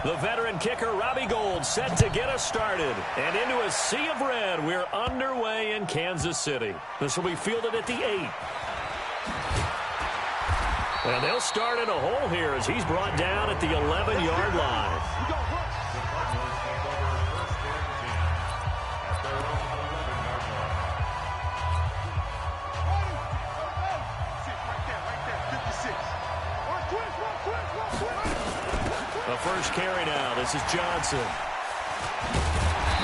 The veteran kicker, Robbie Gould, set to get us started. And into a sea of red, we're underway in Kansas City. This will be fielded at the 8. And they'll start in a hole here as he's brought down at the 11-yard line. The first carry now. This is Johnson.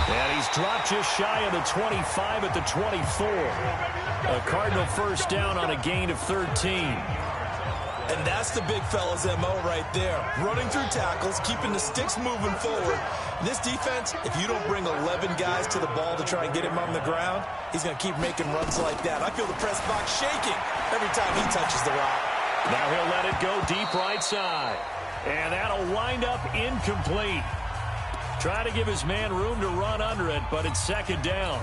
And he's dropped just shy of the 25 at the 24. A Cardinal first down on a gain of 13. And that's the big fella's MO right there. Running through tackles, keeping the sticks moving forward. This defense, if you don't bring 11 guys to the ball to try and get him on the ground, he's going to keep making runs like that. I feel the press box shaking every time he touches the rock. Now he'll let it go deep right side. And that'll wind up incomplete. Try to give his man room to run under it, but it's second down.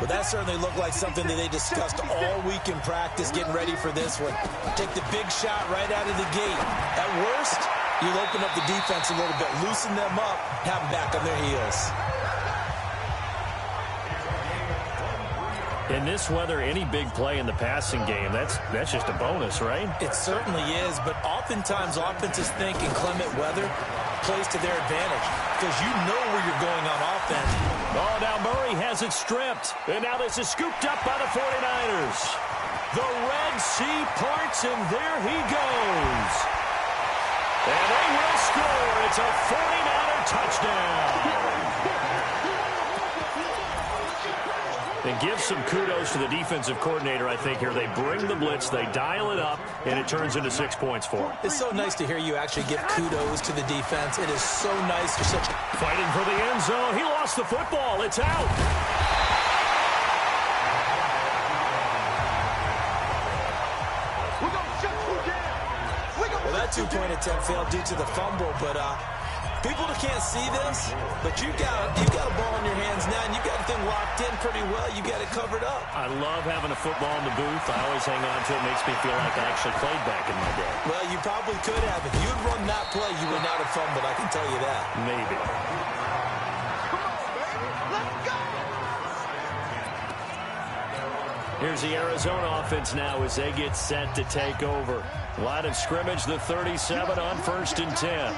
But that certainly looked like something that they discussed all week in practice, getting ready for this one. Take the big shot right out of the gate. At worst, you'll open up the defense a little bit, loosen them up, have them back on their heels. In this weather, any big play in the passing game, that's just a bonus, right? It certainly is, but oftentimes offenses think inclement weather plays to their advantage because you know where you're going on offense. Oh, now Murray has it stripped. And now this is scooped up by the 49ers. The Red Sea parts, and there he goes. And they will score. It's a 49er touchdown. And give some kudos to the defensive coordinator, I think, here. They bring the blitz, they dial it up, and it turns into 6 points for them. It's so nice to hear you actually give kudos to the defense. It is so nice. You're such fighting for the end zone. He lost the football. It's out. Well, that two-point attempt failed due to the fumble, but people that can't see this, but you got a ball in your hands now, and you got the thing locked in pretty well. You got it covered up. I love having a football in the booth. I always hang on to it. It makes me feel like I actually played back in my day. Well, you probably could have. If you had run that play, you would not have fumbled. I can tell you that. Maybe. Here's the Arizona offense now as they get set to take over. Line of scrimmage, the 37 on 1st and 10.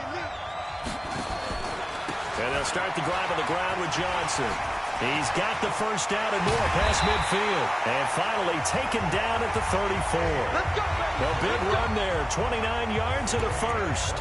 And they'll start the drive on the ground with Johnson. He's got the first down and more past midfield. And finally taken down at the 34. A big run there, 29 yards and a first.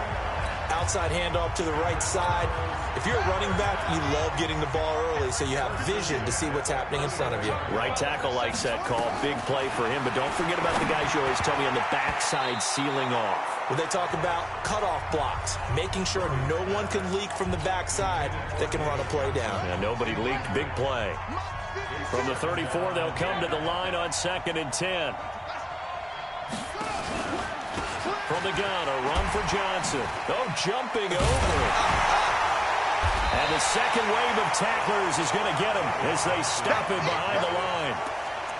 Outside handoff to the right side. If you're a running back, you love getting the ball early so you have vision to see what's happening in front of you. Right tackle likes that call. Big play for him. But don't forget about the guys you always tell me on the backside sealing off. When they talk about cutoff blocks, making sure no one can leak from the backside that can run a play down. Yeah, nobody leaked. Big play. From the 34, they'll come to the line on 2nd and 10. From the gun, a run for Johnson. Oh, jumping over. And the second wave of tacklers is going to get him as they stop him behind the line.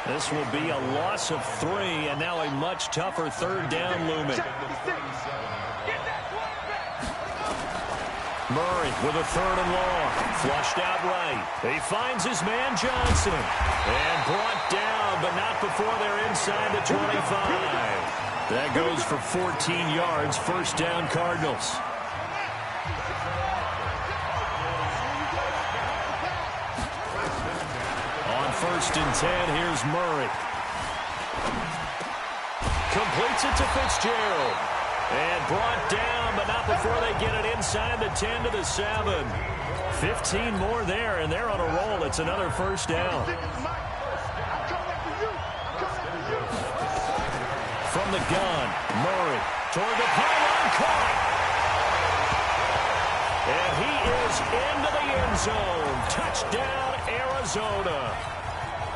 This will be a loss of 3, and now a much tougher third down looming. Murray with a 3rd and long. Flushed out right. He finds his man Johnson. And brought down, but not before they're inside the 25. That goes for 14 yards. First down, Cardinals. On 1st and 10, here's Murray. Completes it to Fitzgerald. And brought down, but not before they get it inside the 10 to the 7. 15 more there, and they're on a roll. It's another first down. From the gun, Murray toward the pylon, caught. And he is into the end zone. Touchdown, Arizona.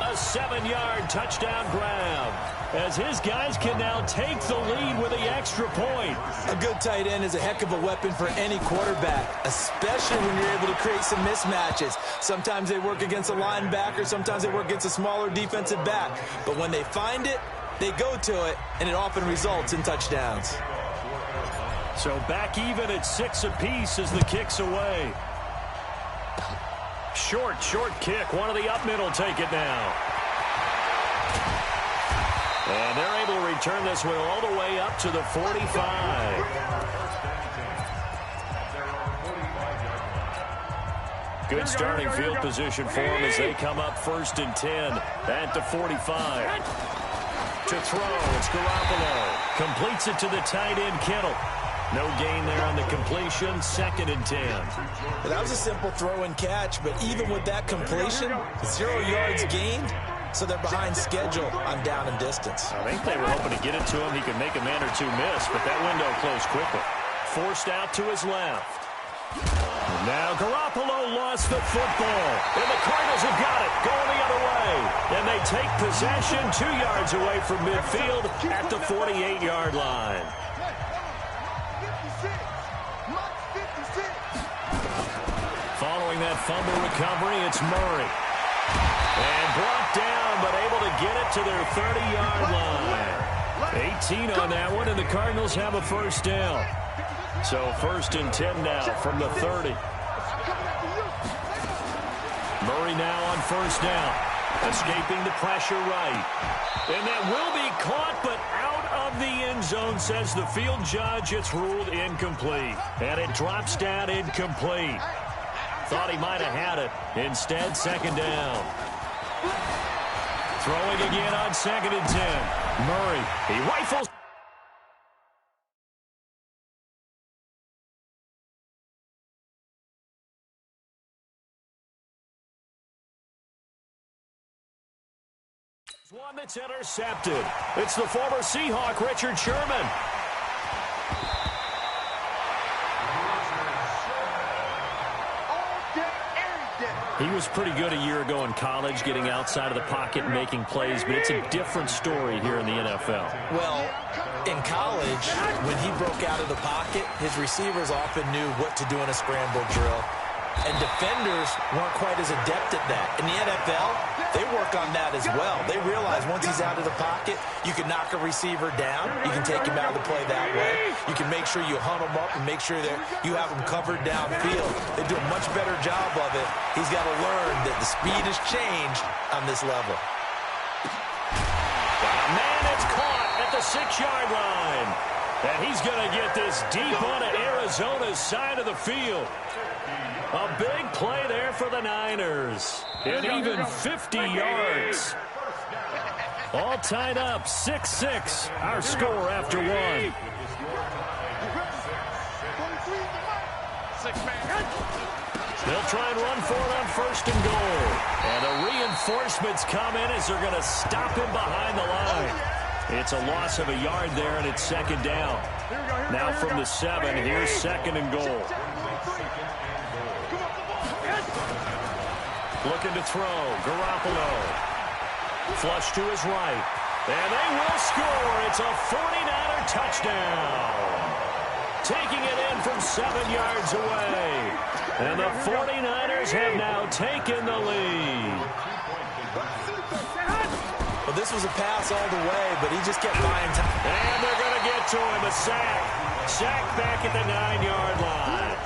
A 7-yard touchdown grab as his guys can now take the lead with the extra point. A good tight end is a heck of a weapon for any quarterback, especially when you're able to create some mismatches. Sometimes they work against a linebacker, sometimes they work against a smaller defensive back. But when they find it, they go to it, and it often results in touchdowns. So back even at 6 apiece as the kick's away. Short kick. One of the up mid will take it now. And they're able to return this one all the way up to the 45. Good starting field position for them as they come up 1st and 10 at the 45. To throw, it's Garoppolo. Completes it to the tight end, Kittle. No gain there on the completion, 2nd and 10. That was a simple throw and catch, but even with that completion, 0 yards gained, so they're behind schedule on down and distance. I think they were hoping to get it to him. He could make a man or two miss, but that window closed quickly. Forced out to his left. Now Garoppolo lost the football, and the Cardinals have got it, going the other way. And they take possession 2 yards away from midfield at the 48-yard line. Following that fumble recovery, it's Murray. And brought down, but able to get it to their 30-yard line. 18 on that one, and the Cardinals have a 1st down. So 1st and 10 now from the 30. Murray now on 1st down. Escaping the pressure right. And that will be caught, but out of the end zone, says the field judge. It's ruled incomplete. And it drops down incomplete. Thought he might have had it. Instead, 2nd down. Throwing again on 2nd and 10. Murray, he rifles. One that's intercepted. It's the former Seahawk, Richard Sherman. He was pretty good a year ago in college, getting outside of the pocket and making plays, but it's a different story here in the NFL. Well, in college, when he broke out of the pocket, his receivers often knew what to do in a scramble drill. And defenders weren't quite as adept at that. In the NFL, they work on that as well. They realize once he's out of the pocket, you can knock a receiver down. You can take him out of the play that way. You can make sure you hunt him up and make sure that you have him covered downfield. They do a much better job of it. He's got to learn that the speed has changed on this level. Man, it's caught at the 6-yard line. And he's going to get this deep onto Arizona's side of the field. A big play there for the Niners. And even 50 yards. All tied up, 6-6. Our score after one. They'll try and run for it on 1st and goal. And the reinforcements come in as they're going to stop him behind the line. It's a loss of a yard there, and it's 2nd down. Now from the 7, here's 2nd and goal. Looking to throw. Garoppolo. Flush to his right. And they will score. It's a 49er touchdown. Taking it in from 7 yards away. And the 49ers have now taken the lead. Well, this was a pass all the way, but he just kept buying time. And they're going to get to him. A sack. Sack back at the 9-yard line.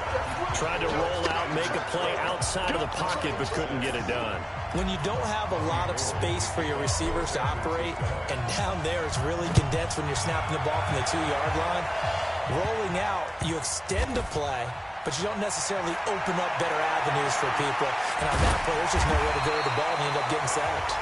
Tried to roll out, make a play outside of the pocket, but couldn't get it done. When you don't have a lot of space for your receivers to operate, and down there it's really condensed when you're snapping the ball from the 2-yard line, rolling out, you extend the play, but you don't necessarily open up better avenues for people. And on that play, there's just nowhere to go with the ball, and you end up getting sacked.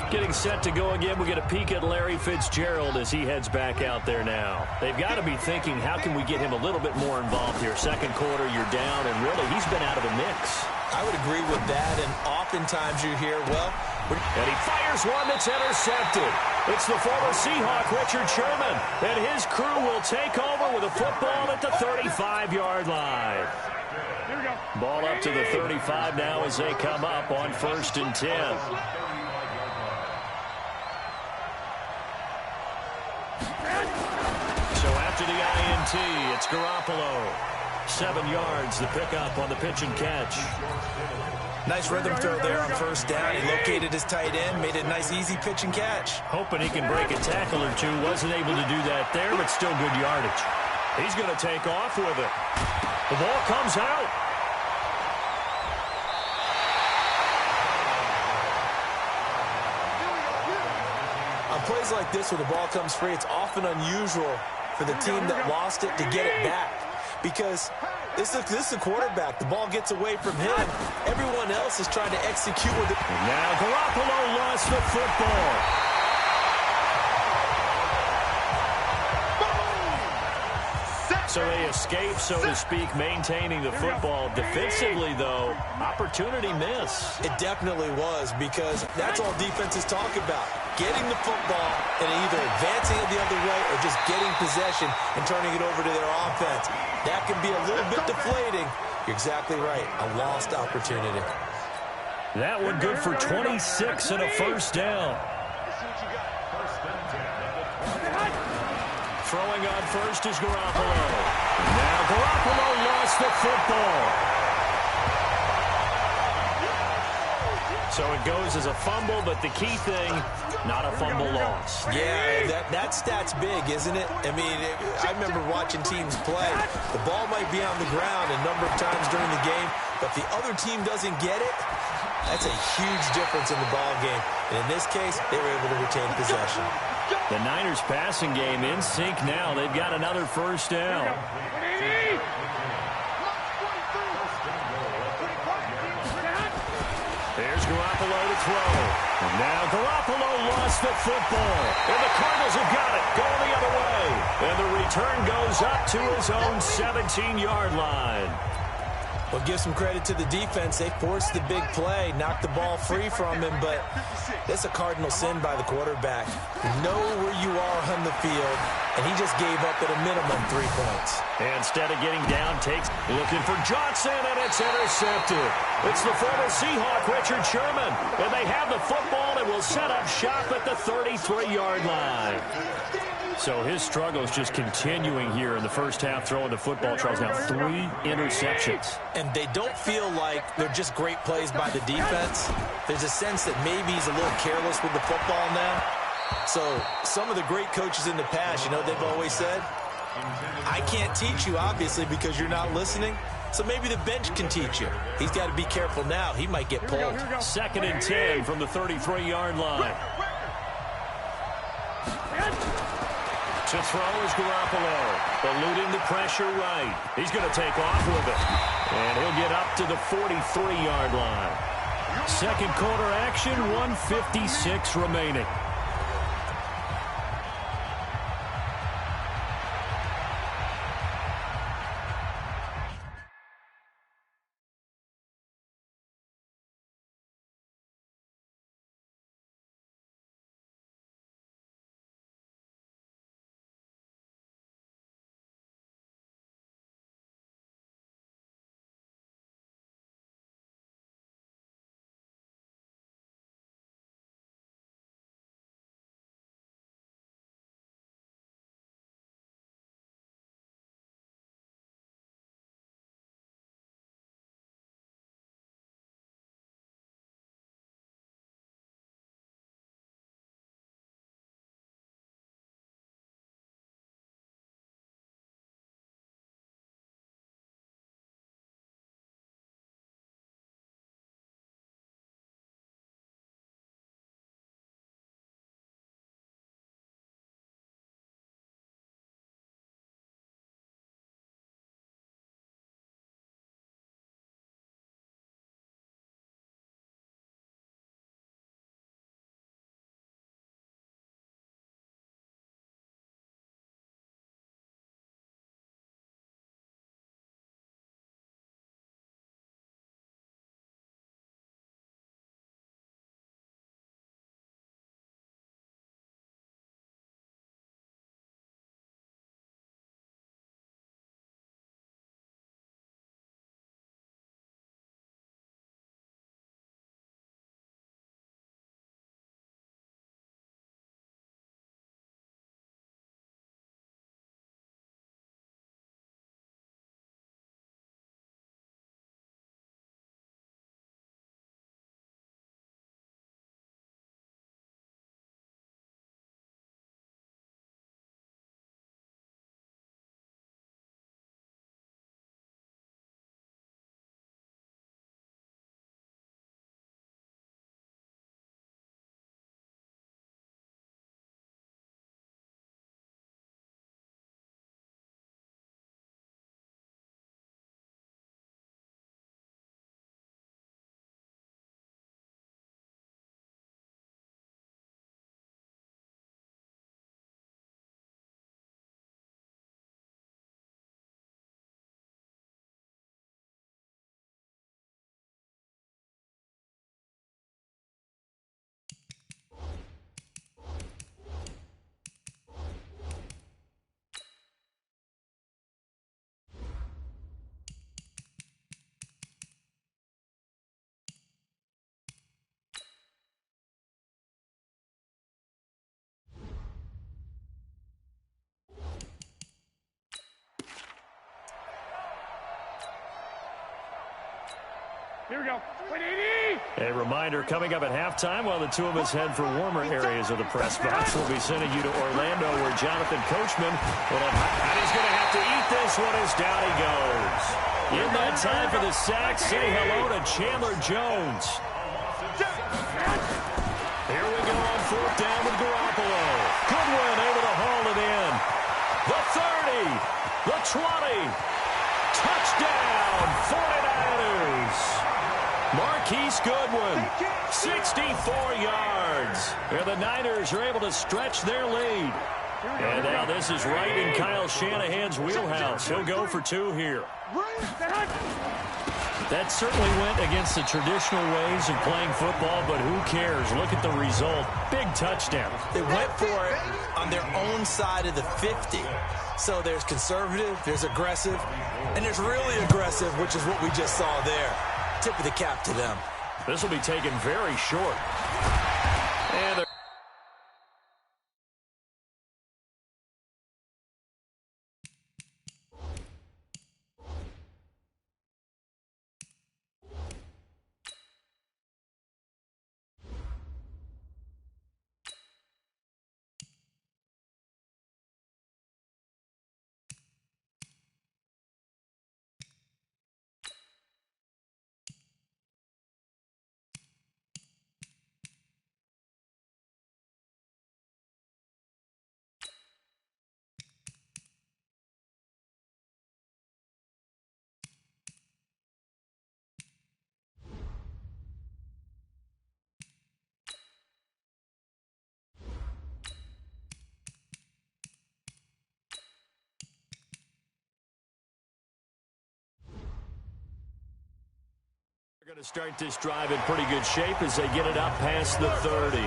Getting set to go again. We get a peek at Larry Fitzgerald as he heads back out there now. They've got to be thinking, how can we get him a little bit more involved here? 2nd quarter, you're down, and really, he's been out of the mix. I would agree with that, and oftentimes you hear, well... And he fires one that's intercepted. It's the former Seahawk, Richard Sherman, and his crew will take over with a football at the 35-yard line. Ball up to the 35 now as they come up on 1st and 10. So after the INT, it's Garoppolo. 7 yards, the pickup on the pitch and catch. Nice rhythm throw there on first down. He located his tight end, made a nice easy pitch and catch. Hoping he can break a tackle or two. Wasn't able to do that there, but still good yardage. He's going to take off with it. The ball comes out. On plays like this where the ball comes free, it's often unusual for the team that lost it to get it back. Because this is a quarterback. The ball gets away from him. Everyone else is trying to execute with it. And now Garoppolo lost the football. So they escape, so to speak, maintaining the football. Defensively, though, opportunity miss. It definitely was, because that's all defenses talk about. Getting the football and either advancing it the other way or just getting possession and turning it over to their offense. That can be a little bit deflating. You're exactly right. A lost opportunity. That one good for 26 and a first down. Throwing on first is Garoppolo. Now Garoppolo lost the football. So it goes as a fumble, but the key thing, not a fumble loss. Yeah, that stat's big, isn't it? I mean, I remember watching teams play. The ball might be on the ground a number of times during the game, but if the other team doesn't get it, that's a huge difference in the ball game. And in this case, they were able to retain possession. The Niners passing game in sync now. They've got another first down. There's Garoppolo to throw. And now Garoppolo lost the football. And the Cardinals have got it. Going the other way. And the return goes up to his own 17-yard line. Well, give some credit to the defense. They forced the big play, knocked the ball free from him, but that's a cardinal sin by the quarterback. Know where you are on the field, and he just gave up at a minimum 3 points. And instead of getting down, looking for Johnson, and it's intercepted. It's the former Seahawk, Richard Sherman, and they have the football and will set up shop at the 33-yard line. So his struggles just continuing here in the first half, throwing the football. Charles, now 3 interceptions. And they don't feel like they're just great plays by the defense. There's a sense that maybe he's a little careless with the football now. So some of the great coaches in the past, you know, they've always said, I can't teach you, obviously, because you're not listening. So maybe the bench can teach you. He's got to be careful now. He might get pulled. 2nd and 10 from the 33-yard line. To throw is Garoppolo, eluding the pressure right. He's going to take off with it. And he'll get up to the 43-yard line. Second quarter action, 1:56 remaining. Here we go. 180. A reminder coming up at halftime while the two of us head for warmer areas of the press box. We'll be sending you to Orlando where Jonathan Coachman will have, and he's going to have to eat this one as down he goes. In that time for the sack, say hello to Chandler Jones. Here we go on fourth down with Garoppolo. Goodwin able to haul it in. The 30, the 20. Touchdown, 49ers. Marquise Goodwin, 64 yards. And the Niners are able to stretch their lead. And now this is right in Kyle Shanahan's wheelhouse. He'll go for 2 here. That certainly went against the traditional ways of playing football, but who cares? Look at the result. Big touchdown. They went for it on their own side of the 50. So there's conservative, there's aggressive, and there's really aggressive, which is what we just saw there. Tip of the cap to them. This will be taken very short. And they're going to start this drive in pretty good shape as they get it up past the 30.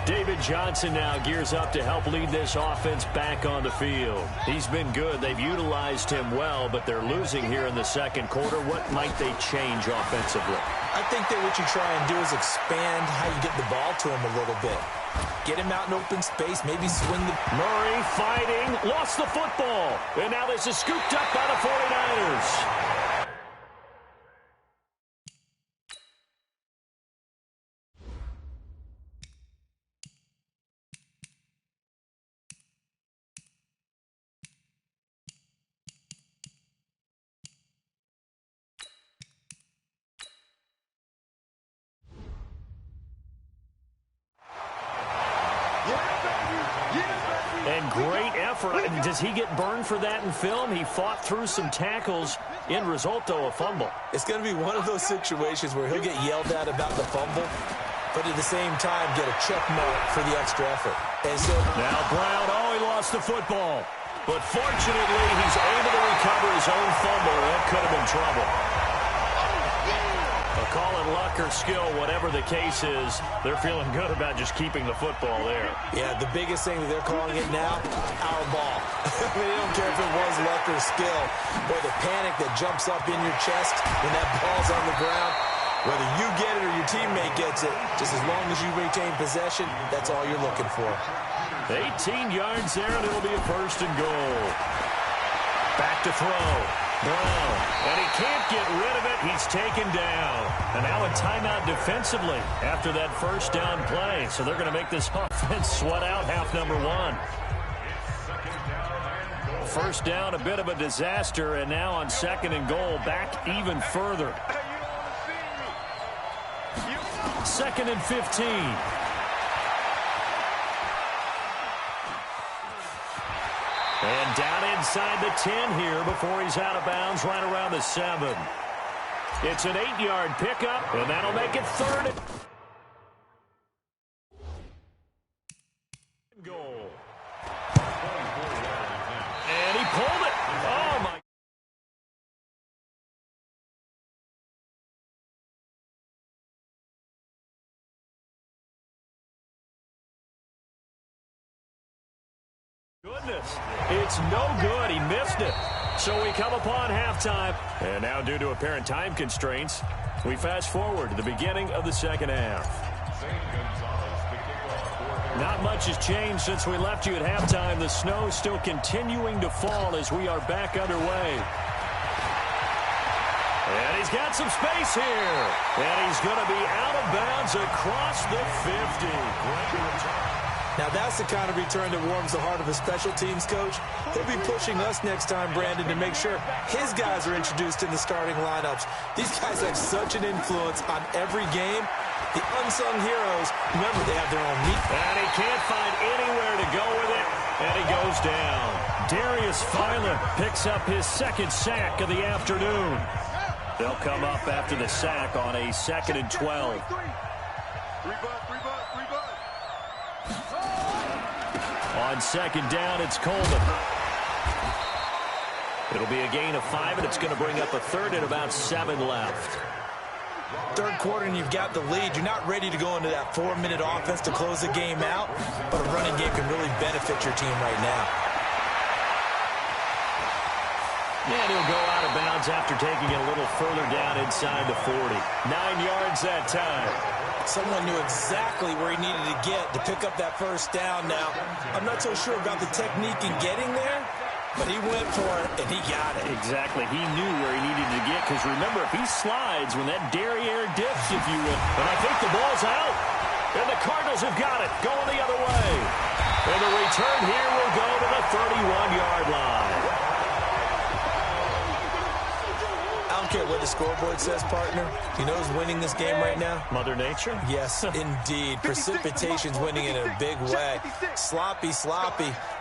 David Johnson now gears up to help lead this offense back on the field. He's been good. They've utilized him well, but they're losing here in the second quarter. What might they change offensively? I think that what you try and do is expand how you get the ball to him a little bit. Get him out in open space, maybe swing the... Murray fighting, lost the football. And now this is scooped up by the 49ers. And great effort. Does he get burned for that in film? He fought through some tackles. End result, though, a fumble. It's going to be one of those situations where he'll get yelled at about the fumble, but at the same time get a check mark for the extra effort. And so now Brown, he lost the football. But fortunately, he's able to recover his own fumble. That could have been trouble. Call it luck or skill, whatever the case is, they're feeling good about just keeping the football there. Yeah, the biggest thing that they're calling it now, our ball. They don't care if it was luck or skill, or the panic that jumps up in your chest when that ball's on the ground. Whether you get it or your teammate gets it, just as long as you retain possession, that's all you're looking for. 18 yards there, and it'll be a 1st and goal. Back to throw. Brown, and he can't get rid of it. He's taken down. And now a timeout defensively after that 1st down play. So they're going to make this offense sweat out half number 1. 1st down, a bit of a disaster, and now on 2nd and goal, back even further. 2nd and 15. And down inside the 10 here before he's out of bounds right around the 7. It's an 8-yard pickup, and that'll make it 3rd and goal. And he pulled it. Oh, my. Goodness, it's no good. He missed it. So we come upon halftime. And now due to apparent time constraints, we fast forward to the beginning of the second half. Not much has changed since we left you at halftime. The snow still continuing to fall as we are back underway. And he's got some space here. And he's going to be out of bounds across the 50. Great return. Now, that's the kind of return that warms the heart of a special teams coach. He'll be pushing us next time, Brandon, to make sure his guys are introduced in the starting lineups. These guys have such an influence on every game. The unsung heroes, remember, they have their own meat. And he can't find anywhere to go with it, and he goes down. Darius Philo picks up his second sack of the afternoon. They'll come up after the sack on a 2nd and 12. On 2nd down, it's Coleman. It'll be a gain of 5, and it's going to bring up a 3rd and about 7 left. Third quarter, and you've got the lead. You're not ready to go into that 4-minute offense to close the game out, but a running game can really benefit your team right now. And he'll go out of bounds after taking it a little further down inside the 40. 9 yards that time. Someone knew exactly where he needed to get to pick up that first down. Now, I'm not so sure about the technique in getting there, but he went for it, and he got it. Exactly. He knew where he needed to get, because remember, if he slides when that derriere dips, if you will. And I think the ball's out. And the Cardinals have got it, going the other way. And the return here will go to the 31-yard line. I don't care what the scoreboard says, partner. You know who's winning this game right now? Mother Nature? Yes, indeed. Precipitation's winning in a big way. Sloppy,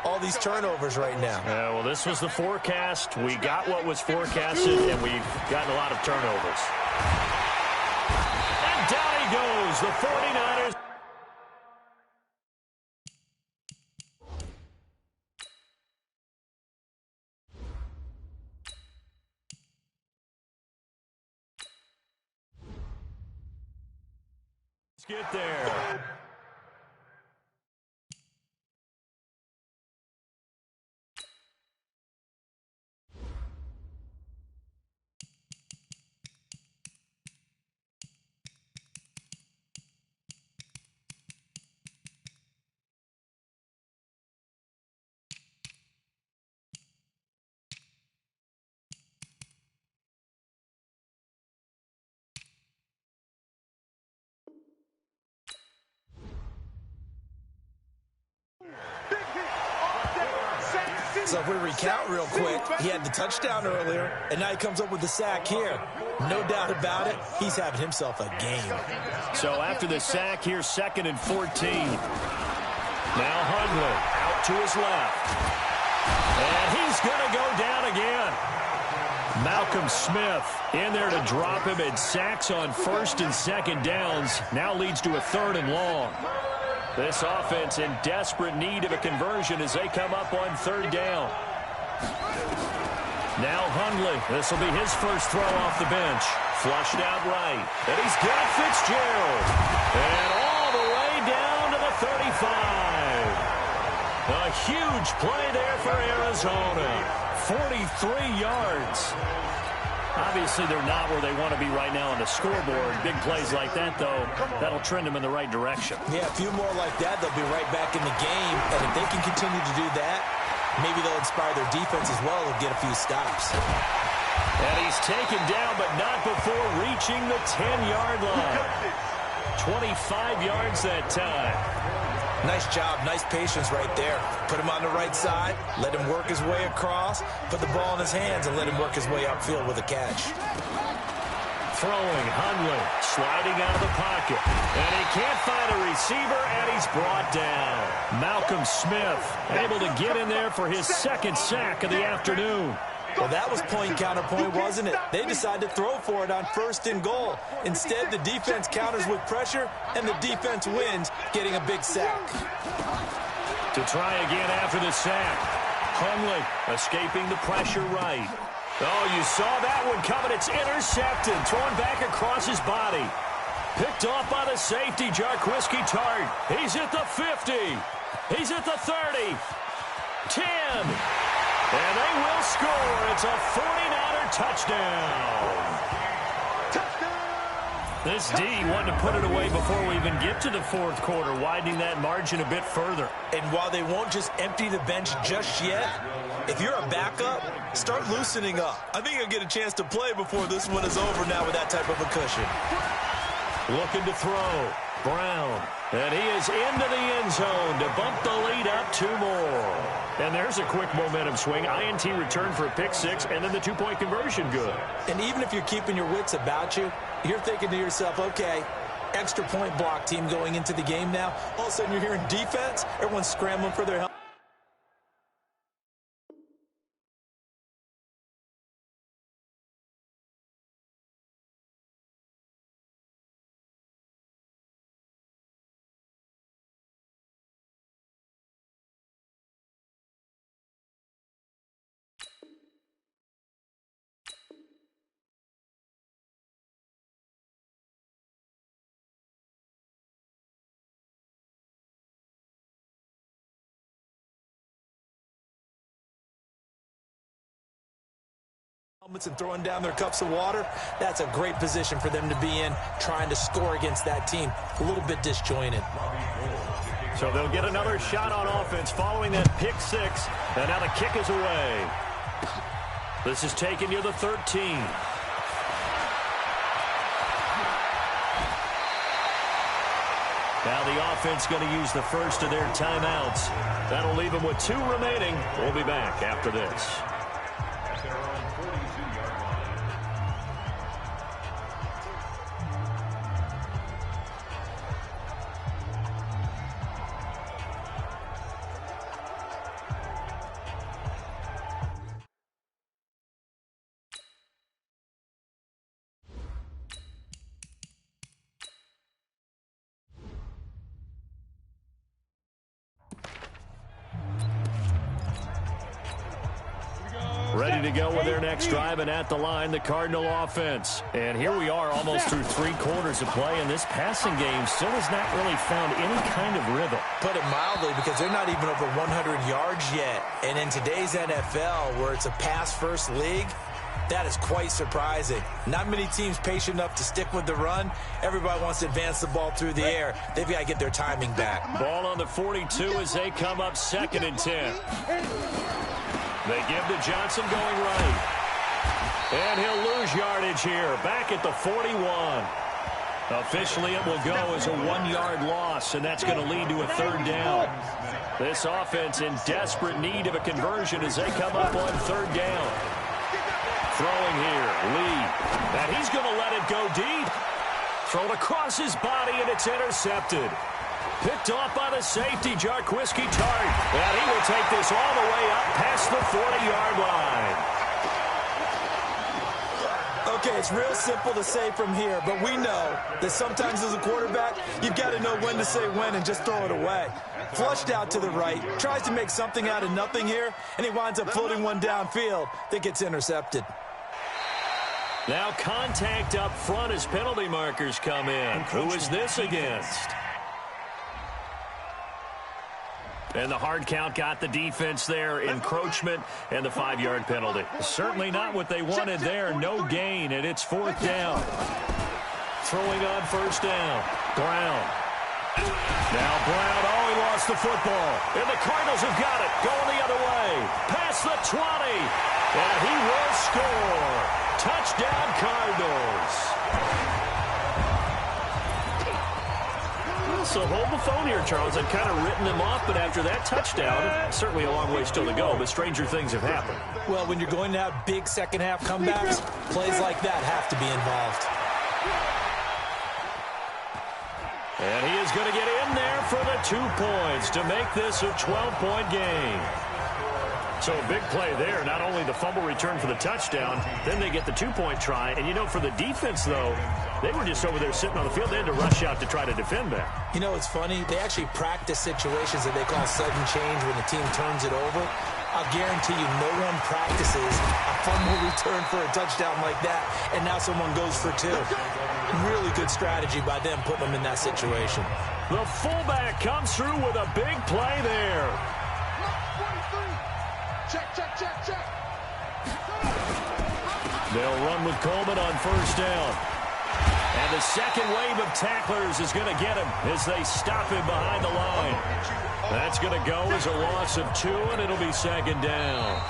all these turnovers right now. Yeah, well, this was the forecast. We got what was forecasted, and we've gotten a lot of turnovers. And down he goes, the 49ers. Get there. So if we recount real quick, he had the touchdown earlier, and now he comes up with the sack here. No doubt about it, he's having himself a game. So after the sack, here's 2nd and 14. Now Hundley out to his left. And he's going to go down again. Malcolm Smith in there to drop him, and sacks on 1st and 2nd downs. Now leads to a 3rd and long. This offense in desperate need of a conversion as they come up on 3rd down. Now Hundley. This will be his first throw off the bench. Flushed out right. And he's got Fitzgerald. And all the way down to the 35. A huge play there for Arizona. 43 yards. Obviously, they're not where they want to be right now on the scoreboard. Big plays like that, though, that'll trend them in the right direction. Yeah, a few more like that, they'll be right back in the game. And if they can continue to do that, maybe they'll inspire their defense as well and get a few stops. And he's taken down, but not before reaching the 10-yard line. 25 yards that time. Nice job, nice patience right there. Put him on the right side, let him work his way across, put the ball in his hands, and let him work his way upfield with a catch. Throwing, Hundley, sliding out of the pocket. And he can't find a receiver, and he's brought down. Malcolm Smith able to get in there for his 2nd sack of the afternoon. Well, that was point counterpoint, wasn't it? They decided to throw for it on 1st and goal. Instead, the defense counters with pressure, and the defense wins, getting a big sack. To try again after the sack. Hundley escaping the pressure right. Oh, you saw that one coming. It's intercepted. Thrown back across his body. Picked off by the safety, Jarquiski Tart. He's at the 50. He's at the 30. 10. And they will score. It's a 49er touchdown. This D wanted to put it away before we even get to the fourth quarter, widening that margin a bit further. And while they won't just empty the bench just yet, if you're a backup, start loosening up. I think you'll get a chance to play before this one is over now with that type of a cushion. Looking to throw. Brown. And he is into the end zone to bump the lead up 2 more. And there's a quick momentum swing. INT return for a pick 6, and then the 2-point conversion good. And even if you're keeping your wits about you, you're thinking to yourself, okay, extra point block team going into the game now. All of a sudden you're hearing defense. Everyone's scrambling for their help. And throwing down their cups of water, that's a great position for them to be in, trying to score against that team. A little bit disjointed. So they'll get another shot on offense following that pick 6, and now the kick is away. This is taken near the 13. Now the offense going to use the first of their timeouts. That'll leave them with 2 remaining. We'll be back after this. Ready to go with their next drive, and at the line, the Cardinal offense. And here we are almost through 3 quarters of play, and this passing game still has not really found any kind of rhythm. Put it mildly, because they're not even over 100 yards yet. And in today's NFL, where it's a pass-first league, that is quite surprising. Not many teams patient enough to stick with the run. Everybody wants to advance the ball through the air. They've got to get their timing back. Ball on the 42 as they come up 2nd and 10. They give to Johnson going right. And he'll lose yardage here. Back at the 41. Officially, it will go as a 1-yard loss, and that's going to lead to a 3rd down. This offense in desperate need of a conversion as they come up on 3rd down. Throwing here, Lee. And he's going to let it go deep. Thrown across his body, and it's intercepted. Picked off by the safety, Jarquiski Tart. And he will take this all the way up past the 40-yard line. Okay, it's real simple to say from here, but we know that sometimes as a quarterback, you've got to know when to say when and just throw it away. Flushed out to the right, tries to make something out of nothing here, and he winds up floating one downfield that gets intercepted. Now contact up front as penalty markers come in. Who is this against? And the hard count got the defense there. Encroachment and the 5-yard penalty. Certainly not what they wanted there. No gain, and it's 4th down. Throwing on 1st down. Brown. Now Brown, he lost the football. And the Cardinals have got it. Going the other way. Past the 20. And he will score. Touchdown, Cardinals. So hold the phone here, Charles. I've kind of written them off, but after that touchdown, certainly a long way still to go, but stranger things have happened. Well, when you're going to have big second-half comebacks, plays like that have to be involved. And he is going to get in there for the 2 points to make this a 12-point game. So a big play there. Not only the fumble return for the touchdown, then they get the 2-point try. And, you know, for the defense, though, they were just over there sitting on the field. They had to rush out to try to defend that. You know, it's funny. They actually practice situations that they call sudden change when the team turns it over. I'll guarantee you no one practices a fumble return for a touchdown like that, and now someone goes for 2. Really good strategy by them putting them in that situation. The fullback comes through with a big play there. Check. They'll run with Coleman on 1st down. And the second wave of tacklers is going to get him as they stop him behind the line. That's going to go as a loss of 2, and it'll be second down.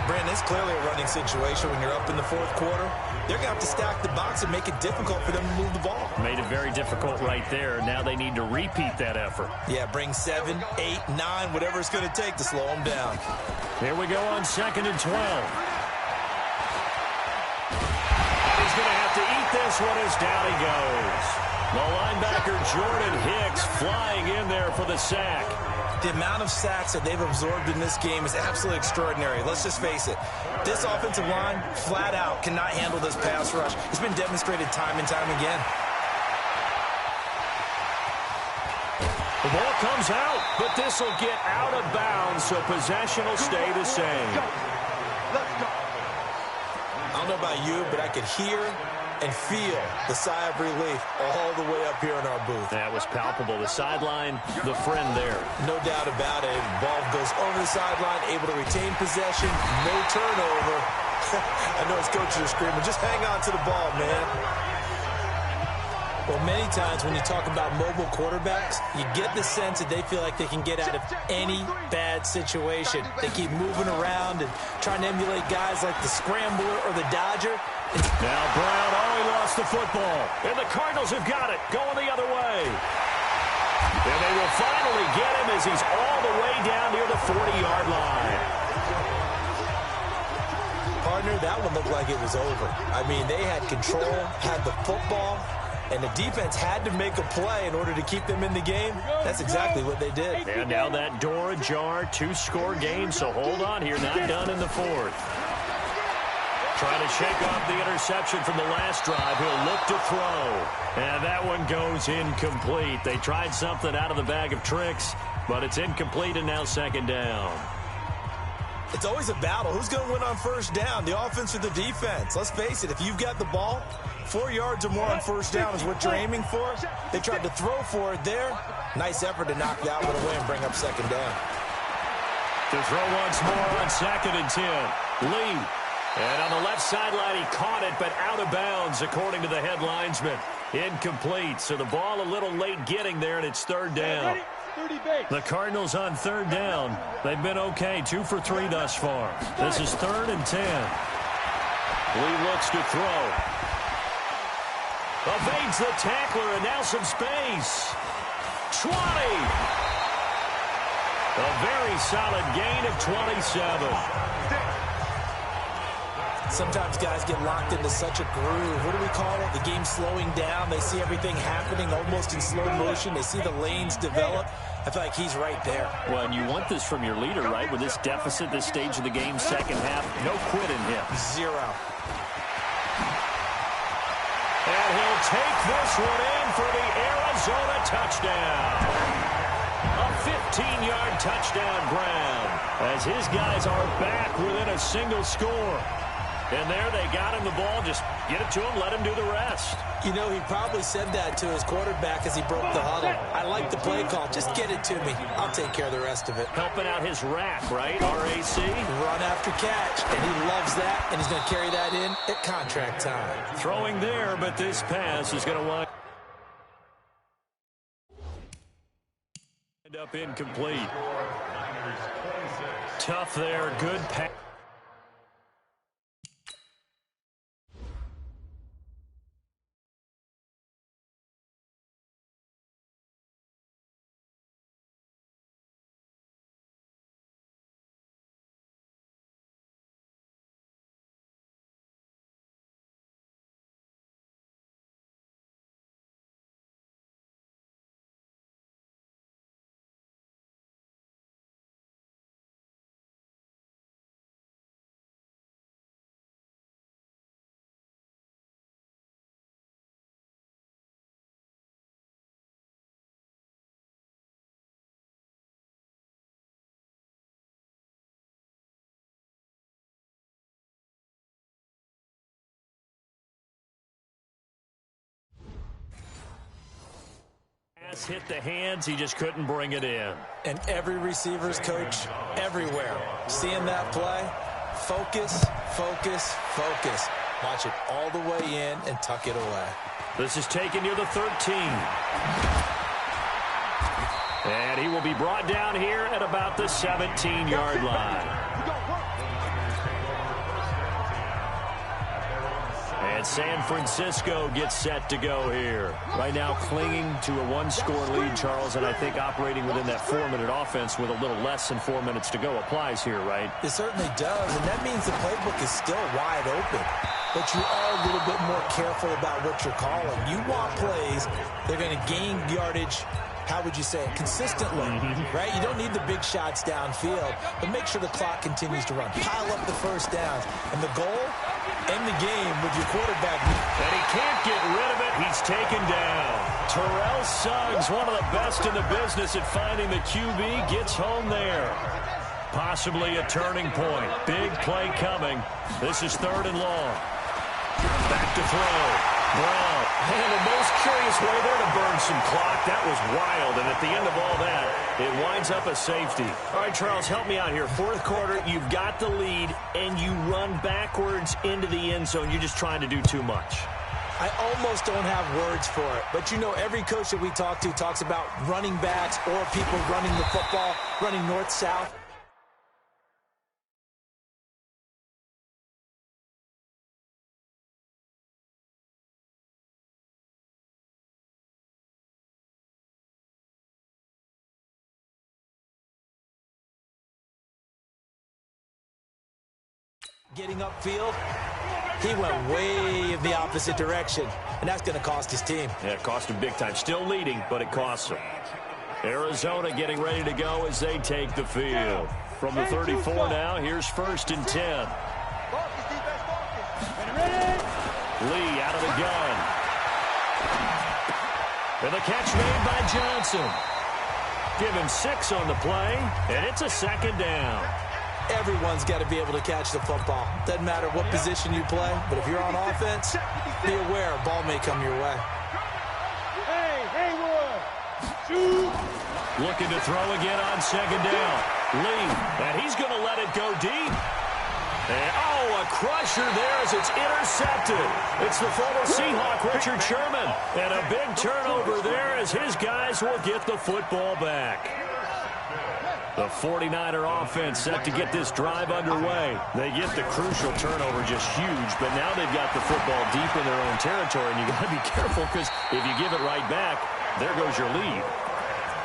Brandon, it's clearly a running situation when you're up in the fourth quarter. They're going to have to stack the box and make it difficult for them to move the ball. Made it very difficult right there. Now they need to repeat that effort. Yeah, bring 7, 8, 9, whatever it's going to take to slow them down. Here we go on 2nd and 12. He's going to have to eat this one as down he goes. The linebacker Jordan Hicks flying in there for the sack. The amount of sacks that they've absorbed in this game is absolutely extraordinary. Let's just face it. This offensive line, flat out, cannot handle this pass rush. It's been demonstrated time and time again. The ball comes out, but this will get out of bounds, so possession will stay the same. I don't know about you, but I could hear and feel the sigh of relief all the way up here in our booth. That was palpable. The sideline, the friend there. No doubt about it. Ball goes over the sideline, able to retain possession, no turnover. I know his coaches are screaming, just hang on to the ball, man. Well, many times when you talk about mobile quarterbacks, you get the sense that they feel like they can get out of any bad situation. They keep moving around and trying to emulate guys like the Scrambler or the Dodger. Now Brown, he lost the football. And the Cardinals have got it, going the other way. And they will finally get him as he's all the way down near the 40-yard line. Partner, that one looked like it was over. I mean, they had control, had the football, and the defense had to make a play in order to keep them in the game. That's exactly what they did. And now that door ajar, 2-score game, so hold on here, not done in the fourth. Trying to shake off the interception from the last drive. He'll look to throw. And that one goes incomplete. They tried something out of the bag of tricks, but it's incomplete and now second down. It's always a battle. Who's going to win on first down, the offense or the defense? Let's face it, if you've got the ball, 4 yards or more on first down is what you're aiming for. They tried to throw for it there. Nice effort to knock that one away and bring up second down. To throw once more on 2nd and 10. Lee. And on the left sideline, he caught it, but out of bounds, according to the head linesman. Incomplete, so the ball a little late getting there, and it's third down. The Cardinals on third down. They've been okay, 2 for 3 thus far. This is 3rd and 10. Lee looks to throw. Evades the tackler, and now some space. 20. A very solid gain of 27. Sometimes guys get locked into such a groove. What do we call it? The game slowing down. They see everything happening almost in slow motion. They see the lanes develop. I feel like he's right there. Well, and you want this from your leader, right? With this deficit, this stage of the game, second half, no quit in him. 0. And he'll take this one in for the Arizona touchdown. A 15-yard touchdown Brown, as his guys are back within a single score. And there they got him the ball. Just get it to him, let him do the rest. You know, he probably said that to his quarterback as he broke the huddle. I like the play call. Just get it to me. I'll take care of the rest of it. Helping out his rack, right? RAC. Run after catch. And he loves that. And he's going to carry that in at contract time. Throwing there, but this pass is going to wind up incomplete. Tough there. Good pass. Hit the hands, he just couldn't bring it in. And every receiver's coach everywhere, seeing that play, focus, focus, focus. Watch it all the way in and tuck it away. This is taken near the 13. And he will be brought down here at about the 17-yard line. And San Francisco gets set to go here. Right now clinging to a one-score lead, Charles, and I think operating within that 4-minute offense with a little less than 4 minutes to go applies here, right? It certainly does, and that means the playbook is still wide open. But you are a little bit more careful about what you're calling. You want plays, they're going to gain yardage, how would you say it, consistently, right? You don't need the big shots downfield, but make sure the clock continues to run. Pile up the first downs. And the goal, end the game with your quarterback. And he can't get rid of it. He's taken down. Terrell Suggs, one of the best in the business at finding the QB, gets home there. Possibly a turning point. Big play coming. This is 3rd and long. Back to throw. Brown. And the most curious way there to burn some clock. That was wild. And at the end of all that, it winds up a safety. All right, Charles, help me out here. 4th quarter, you've got the lead, and you run backwards into the end zone. You're just trying to do too much. I almost don't have words for it. But, you know, every coach that we talk to talks about running backs or people running the football, running north-south. Getting upfield, he went way in the opposite direction, and that's going to cost his team. Yeah, it cost him big time. Still leading, but it costs him. Arizona getting ready to go as they take the field. From the 34 now, here's 1st and 10. Lee out of the gun. And the catch made by Johnson. Give him 6 on the play, and it's a 2nd down. Everyone's got to be able to catch the football. Doesn't matter what position you play, but if you're on offense, be aware a ball may come your way. Looking to throw again on 2nd down. Lee, and he's going to let it go deep. And, oh, a crusher there as it's intercepted. It's the former Seahawk, Richard Sherman. And a big turnover there as his guys will get the football back. The 49er offense set to get this drive underway. They get the crucial turnover, just huge, but now they've got the football deep in their own territory, and you got to be careful because if you give it right back, there goes your lead.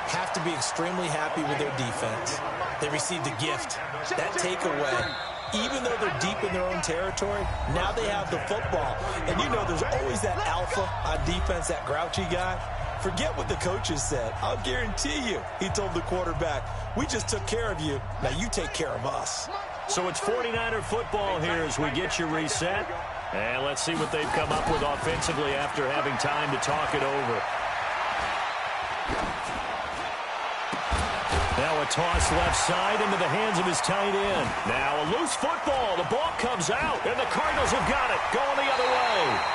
Have to be extremely happy with their defense. They received a gift. That takeaway, even though they're deep in their own territory, now they have the football. And you know there's always that alpha on defense, that grouchy guy. Forget what the coaches said. I'll guarantee you, he told the quarterback, we just took care of you. Now you take care of us. So it's 49er football here as we get you reset. And let's see what they've come up with offensively after having time to talk it over. Now a toss left side into the hands of his tight end. Now a loose football. The ball comes out, and the Cardinals have got it. Going the other way.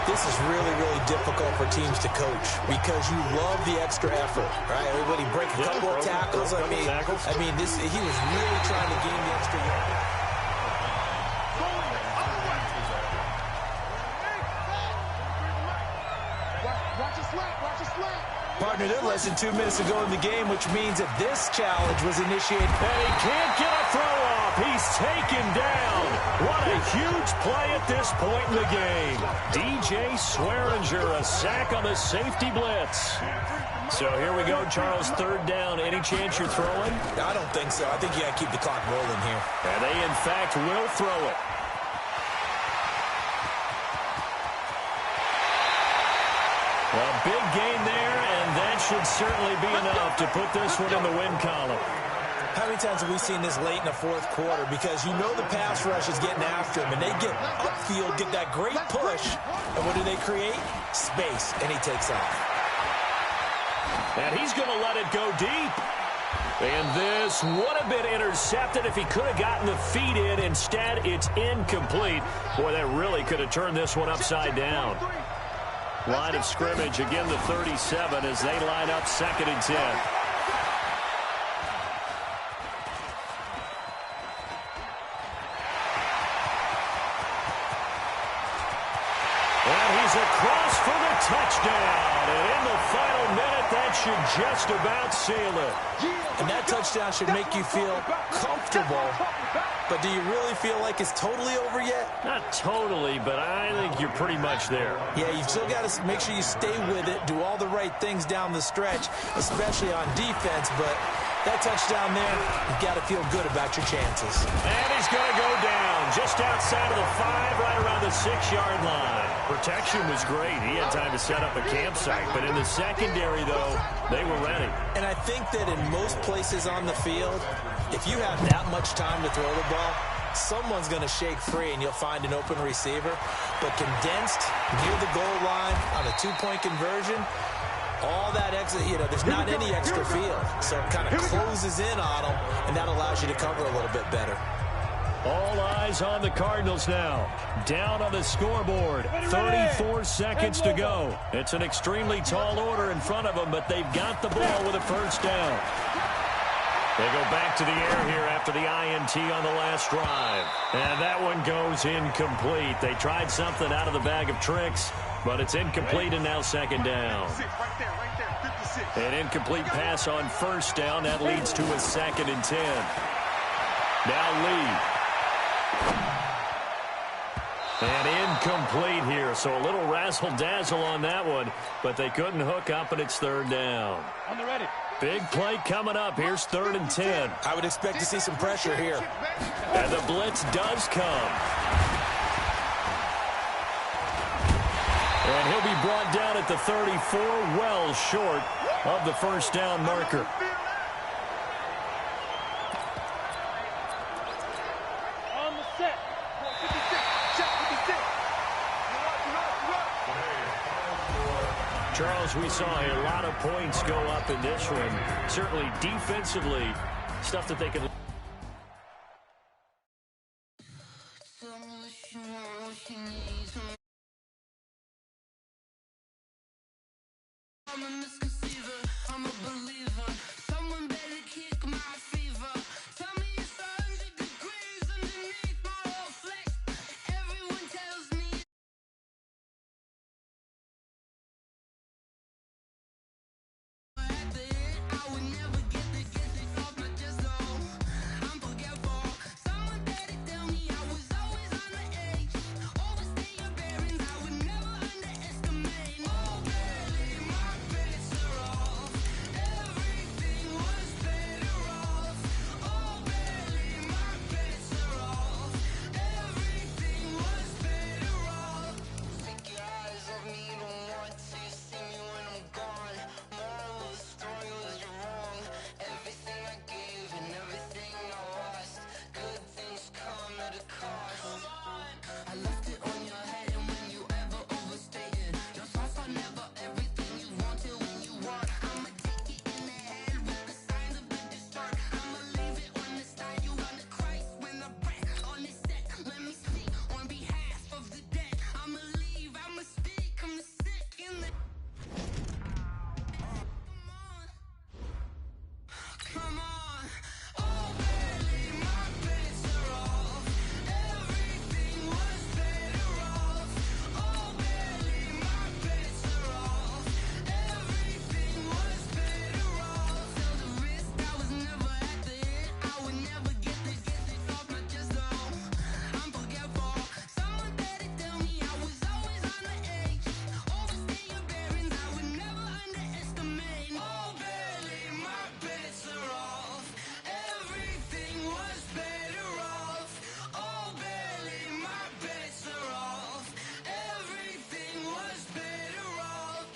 This is really, really difficult for teams to coach because you love the extra effort, right? When he break a couple of tackles, I mean, he was really trying to gain the extra yardage. Partner, they're less than 2 minutes to go in the game, which means that this challenge was initiated. And he can't get a throw off. He's taken down. What a huge play at this point in the game. DJ Swearinger, a sack on the safety blitz. So here we go, Charles, 3rd down. Any chance you're throwing? I don't think so. I think you got to keep the clock rolling here. And they, in fact, will throw it. A big gain there, and that should certainly be enough to put this one in the win column. How many times have we seen this late in the 4th quarter? Because you know the pass rush is getting after him, and they get upfield, get that great push, and what do they create? Space, and he takes off. And he's going to let it go deep. And this would have been intercepted if he could have gotten the feet in. Instead, it's incomplete. Boy, that really could have turned this one upside down. Line of scrimmage, again the 37 as they line up 2nd and 10. is across for the touchdown. And in the final minute, that should just about seal it. And that touchdown should make you feel comfortable. But do you really feel like it's totally over yet? Not totally, but I think you're pretty much there. Yeah, you've still got to make sure you stay with it, do all the right things down the stretch, especially on defense. But that touchdown there, you've got to feel good about your chances. And he's going to go down just outside of the 5, right around the 6-yard line. Protection was great. He had time to set up a campsite. But in the secondary, though, they were ready. And I think that in most places on the field, if you have that much time to throw the ball, someone's going to shake free and you'll find an open receiver. But condensed near the goal line on a 2-point conversion, all that extra, there's not any extra field. So it kind of closes in on them, and that allows you to cover a little bit better. All eyes on the Cardinals now. Down on the scoreboard. 34 seconds to go. It's an extremely tall order in front of them, but they've got the ball with a first down. They go back to the air here after the INT on the last drive. And that one goes incomplete. They tried something out of the bag of tricks, but it's incomplete and now second down. An incomplete pass on first down. That leads to a 2nd and 10. Now Lee. And incomplete here, so a little razzle-dazzle on that one, but they couldn't hook up, and it's 3rd down. On the ready. Big play coming up. Here's 3rd and 10. I would expect to see some pressure here. And the blitz does come. And he'll be brought down at the 34, well short of the first down marker. On the set. 56. Check 56. Charles, we saw a lot of points go up in this one. Certainly defensively, stuff that they can... I'm a believer. Someone better kick my fever. Tell me it's 100 degrees underneath my whole flesh. Everyone tells me I would never get this off my chest, though. I'm forgetful. Someone better tell me I was always on the edge. Overstay your bearings, I would never underestimate. Oh, barely, my bets are off. Everything was better off. Oh, barely, my bets are off. Everything was better off. Take your eyes off me, don't want to see me when I'm gone. Moral of the story was you're wrong. Everything I gave and everything I lost. Good things come at a cost. I left it on your head, and when you ever overstated, your thoughts are never everything you wanted when you want. I'ma take it in the head with the signs of a distort. I'ma leave it on the side. You run the Christ when I breath on this set. Let me speak on behalf of the dead. I'ma leave, I'ma speak, I'm the sick in the... Come on. Oh, barely, my bets are off. Everything was better off. Oh, barely, my bets are off. Everything was better off. Till the wrist, I was never at the hit. I would never get this off my chest, though. I'm forgetful. Someone better tell me I was always on the edge. Overstay your bearings, I would never underestimate. Oh, barely, my bets are off. Everything was better off. Oh, barely, my bets are off. Everything was better off.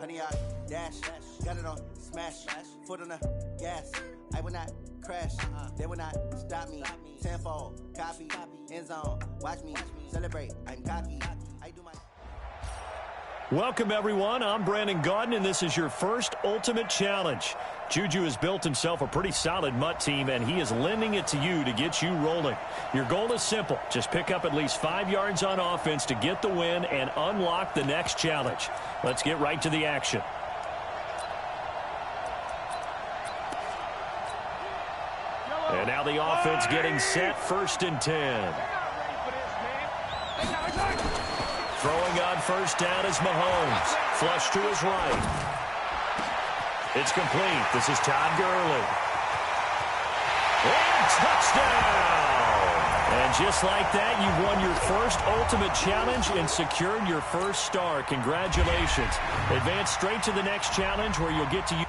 Honey, I dash, got it on smash, foot on the gas. I will not crash, they will not stop me. Tenfold, copy, end zone, watch me celebrate. I'm cocky. I do my. Welcome, everyone. I'm Brandon Gaudin, and this is your first Ultimate Challenge. Juju has built himself a pretty solid MUT team, and he is lending it to you to get you rolling. Your goal is simple. Just pick up at least 5 yards on offense to get the win and unlock the next challenge. Let's get right to the action. And now the offense getting set, 1st and 10. Throwing on 1st down is Mahomes. Flush to his right. It's complete. This is Todd Gurley. And touchdown! And just like that, you've won your first Ultimate Challenge and secured your first star. Congratulations. Advance straight to the next challenge where you'll get to use.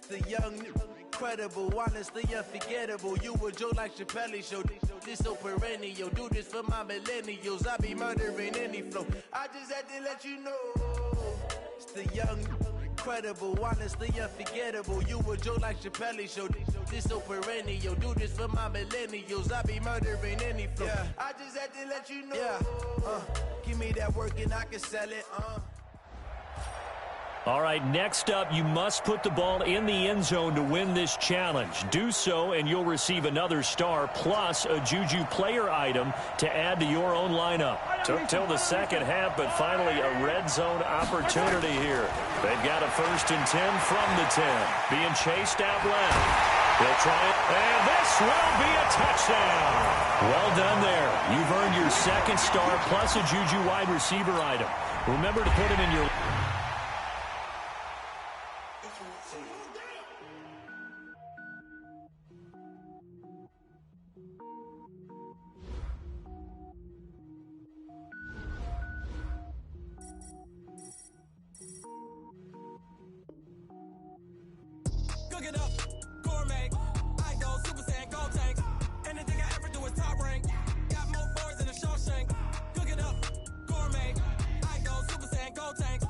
The young, incredible, honestly unforgettable. You a joke like Chappelle Show. This so perennial. Do this for my millennials. I be murdering any flow. I just had to let you know. It's the young, incredible, honestly unforgettable. You a joke like Chappelle Show. This so perennial. Do this for my millennials. I be murdering any flow. Yeah. I just had to let you know. Yeah. Give me that work and I can sell it. All right, next up, you must put the ball in the end zone to win this challenge. Do so, and you'll receive another star plus a Juju player item to add to your own lineup. Took till the second half, but finally a red zone opportunity here. They've got a 1st and 10 from the 10. Being chased out left. They'll try it, and this will be a touchdown. Well done there. You've earned your 2nd star plus a Juju wide receiver item. Remember to put him in your... Cook it up, gourmet. I go Super Saiyan, gold tank. Anything I ever do is top rank. Got more boards than a Shawshank. Cook it up, gourmet. I go Super Saiyan, gold tank.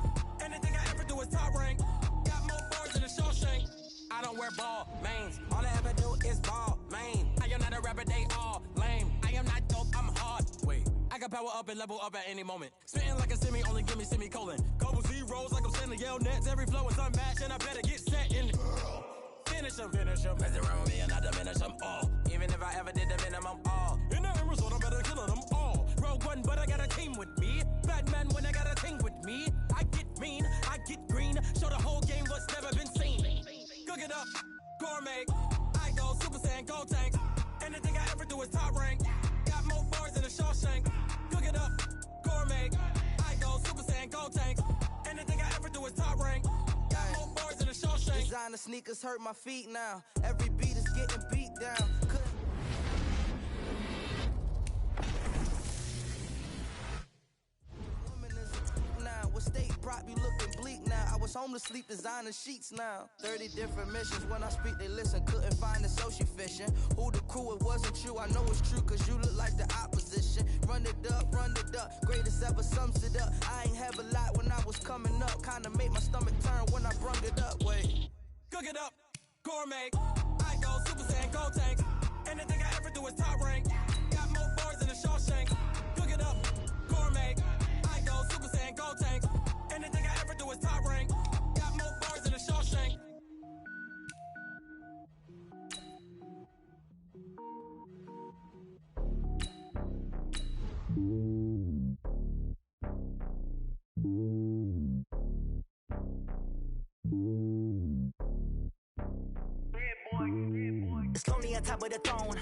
Anything I ever do is top rank. Got more boards than a Shawshank. I don't wear ball mains. All I ever do is ball main. I am not a rapper, they all lame. I am not dope, I'm hard. Wait, I can power up and level up at any moment. Spitting like a semi, only give me semicolon. Couple zeros like I'm sending yell nets. Every flow is unmatched and I better get set in. Finish them. Mess around with me and I diminish them all. Even if I ever did the minimum all. In the end result, I'm better killing them all. Rogue One, but I got a team with me. Batman when I got a thing with me. I get mean, I get green. Show the whole game what's never been seen. Cook it up, gourmet. I go Super Saiyan, gold tank. Anything I ever do is top rank. Got more bars than a Shawshank. Cook it up, gourmet. I go Super Saiyan, gold tank. Anything I ever do is top rank. Designer sneakers hurt my feet now. Every beat is getting beat down. Now, what state prop you looking bleak now? I was home to sleep designer sheets now. 30 different missions. When I speak, they listen. Couldn't find the social fishing. Who the crew, it wasn't true. I know it's true, cause you look like the opposition. Run it up, greatest ever sums it up. I ain't have a lot when I was coming up. Kinda made my stomach turn when I brung it up. Wait. Cook it up, gourmet. I go Super Saiyan, gold tank. Anything I ever do is top rank. Got more bars than a Shawshank. Cook it up, gourmet. I go Super Saiyan, gold tank. Anything I ever do is top rank. Got more bars than a Shawshank. It's lonely on top of the throne.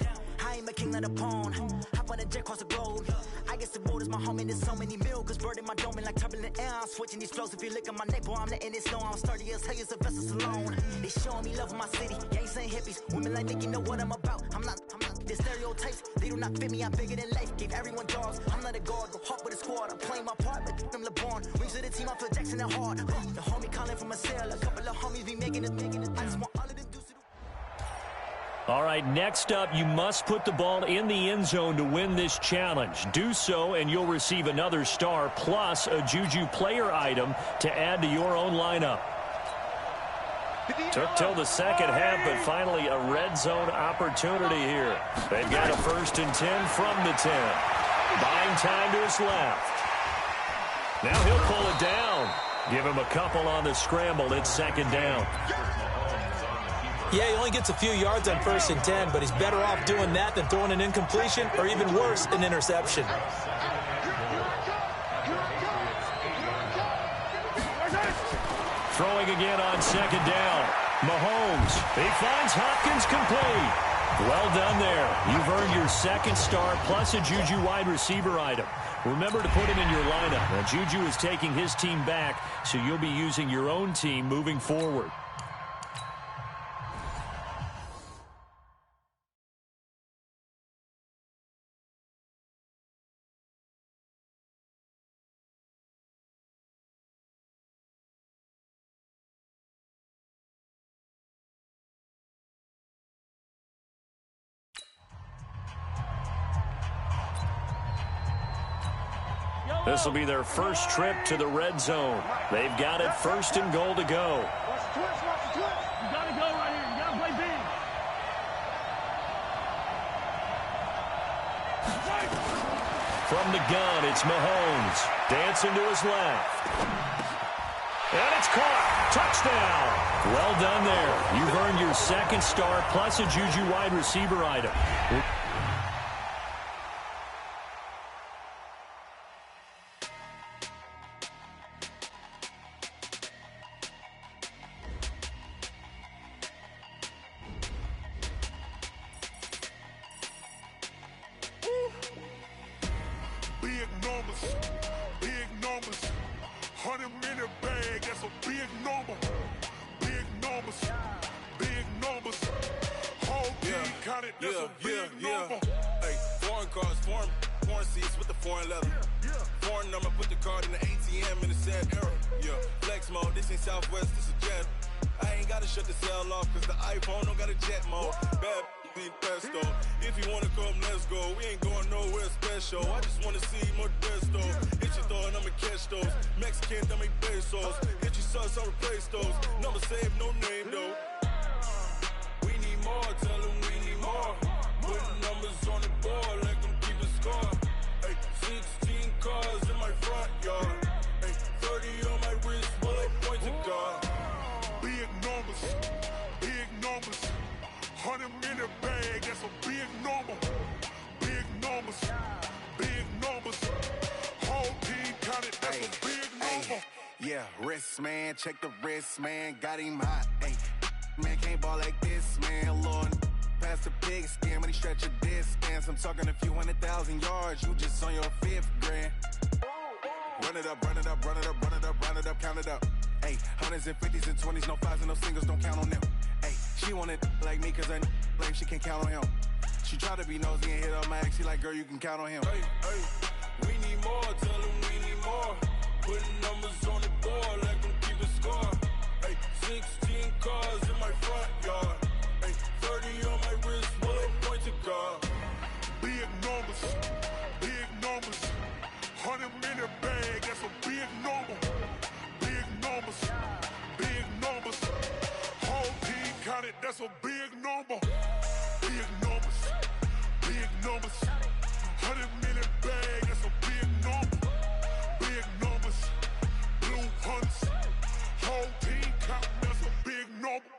I am a king of the pawn. Hop on a jet across the globe. I guess the world is my home and there's so many milks. Bird in my dome and like turbulent air. I'm switching these flows. If you look at my neck, boy, I'm letting it slow. I'm sturdy as hell as a vessel alone. They showing me love in my city. Gangs ain't hippies. Women like Nicky know what I'm about. I'm not the stereotypes. They do not fit me. I'm bigger than life. Gave everyone dogs. I'm not a guard. Go hawk with a squad. I'm playing my part, but I'm LeBron. Rings of the team. I feel Jackson and hard. The homie calling from a cell. A couple of homies be making it. I just want all of them dudes to do. All right, next up, you must put the ball in the end zone to win this challenge. Do so, and you'll receive another star plus a Juju player item to add to your own lineup. Took till the second half, but finally a red zone opportunity here. They've got a 1st and 10 from the 10. Buying time to his left. Now he'll pull it down. Give him a couple on the scramble. It's 2nd down. Yeah, he only gets a few yards on 1st and 10, but he's better off doing that than throwing an incompletion or even worse, an interception. Throwing again on 2nd down. Mahomes. He finds Hopkins complete. Well done there. You've earned your 2nd star plus a Juju wide receiver item. Remember to put him in your lineup. Now, Juju is taking his team back, so you'll be using your own team moving forward. This will be their first trip to the red zone. They've got it 1st and goal to go. Watch the twist, watch the twist. You got to go right here. You got to play big. From the gun, it's Mahomes. Dancing to his left. And it's caught. Touchdown. Well done there. You've earned your 2nd star plus a Juju wide receiver item. Big numbers, 100-minute bag, that's a big number. Big numbers, whole team counted, that's a big number. Hey, foreign cars, foreign seats with the foreign leather. Foreign number, put the card in the ATM in the sad era. Yeah, flex mode, this ain't Southwest, this a jet. I ain't gotta shut the cell off, cause the iPhone don't got a jet mode. Bad ain't pesto. If you wanna come, let's go. We ain't going nowhere special. I just wanna see more pesto. Hit your thought, I'ma catch those. Mexican, dummy pesos. Hit your sauce, I'll replace those. Number save, no name though. We need more, tell them we need more. Putting numbers on the board, like them keep a score. Hey, 16 cars in my front yard. Hey, 30 on my wrist, while I point to God. Big numbers, 100-minute bag, that's a big number. Big numbers, whole team counted, that's a big number. Yeah, wrist man, check the wrist man, got him hot. Ay, man can't ball like this, man. Lord, past the pig skin, but he stretch a distance. I'm talking a few 100,000 yards, you just on your 5th grand. Run it up, count it up. Ay, 100s and 50s and 20s, no 5s and no singles, don't count on them. Ay, she want it like me, cause I like she can't count on him. She try to be nosy and hit up my ex, she like, girl, you can count on him. Hey, we need more, tell them we need more. Putting numbers on the board, like them keep a score. Hey, 16 cars in my front yard. Hey, 30 on my wrist, while I point to God. Big numbers, 100-minute bag, that's a big number. Big numbers, whole team counted, that's a big number. Big numbers, 100-minute bag, that's a big number. Big numbers, blue hunts, whole team counted, that's a big number.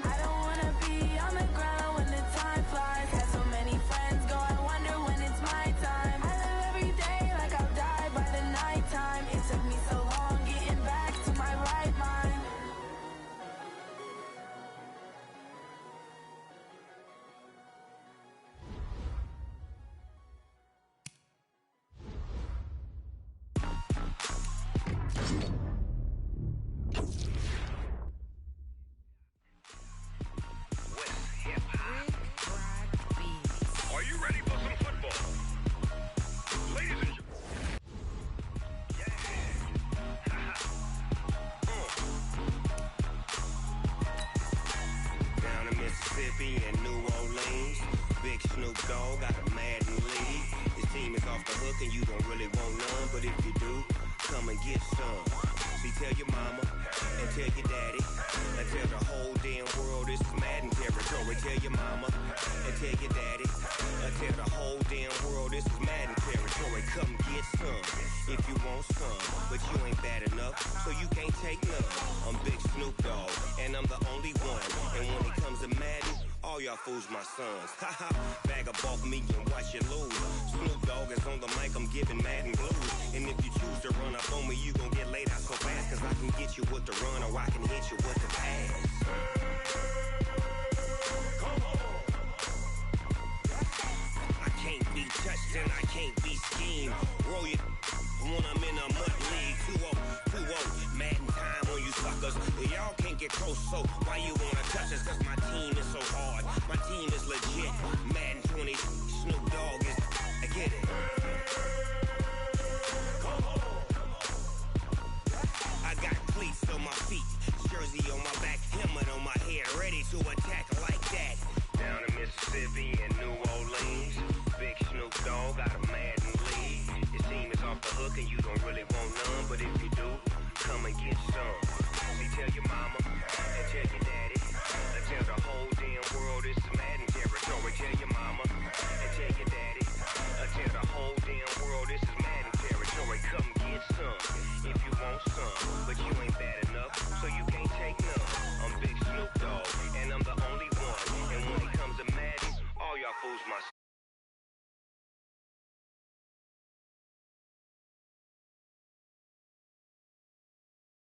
mind. I don't wanna be on the ground when the time flies. Had so many friends go, I wonder when it's my time. I live every day like I'll die by the nighttime. It took me so long getting back to my right mind. Are you ready for some football? Ladies and Down in Mississippi and New Orleans, Big Snoop Dogg got a Madden lead. His team is off the hook and you don't really want none, but if you do, come and get some. See, tell your mama and tell your daddy and tell the whole damn world this is Madden territory. Tell your mama and tell your daddy and tell the whole damn world this is Madden territory. Come get some if you want some, but you ain't bad enough, so you can't take none. I'm Big Snoop Dogg and I'm the only one, and when it comes to Madden, all y'all fools my sons. Haha, bag up off me and watch you lose. Snoop Dogg is on the mic, I'm giving Madden blues. And if you choose to run up on me, you gon' get laid out so fast, cause I can get you with the run or I can hit you with the pass. I can't be touched and I can't be schemed. Roll you when I'm in a mud league. 2-0, Madden time on you suckers. Y'all can't get close, so why you wanna touch us? Cause my team is so hard, my team is legit. Madden 20, Snoop Dogg is, I get it. I got cleats on my feet, jersey on my back, helmet on my head,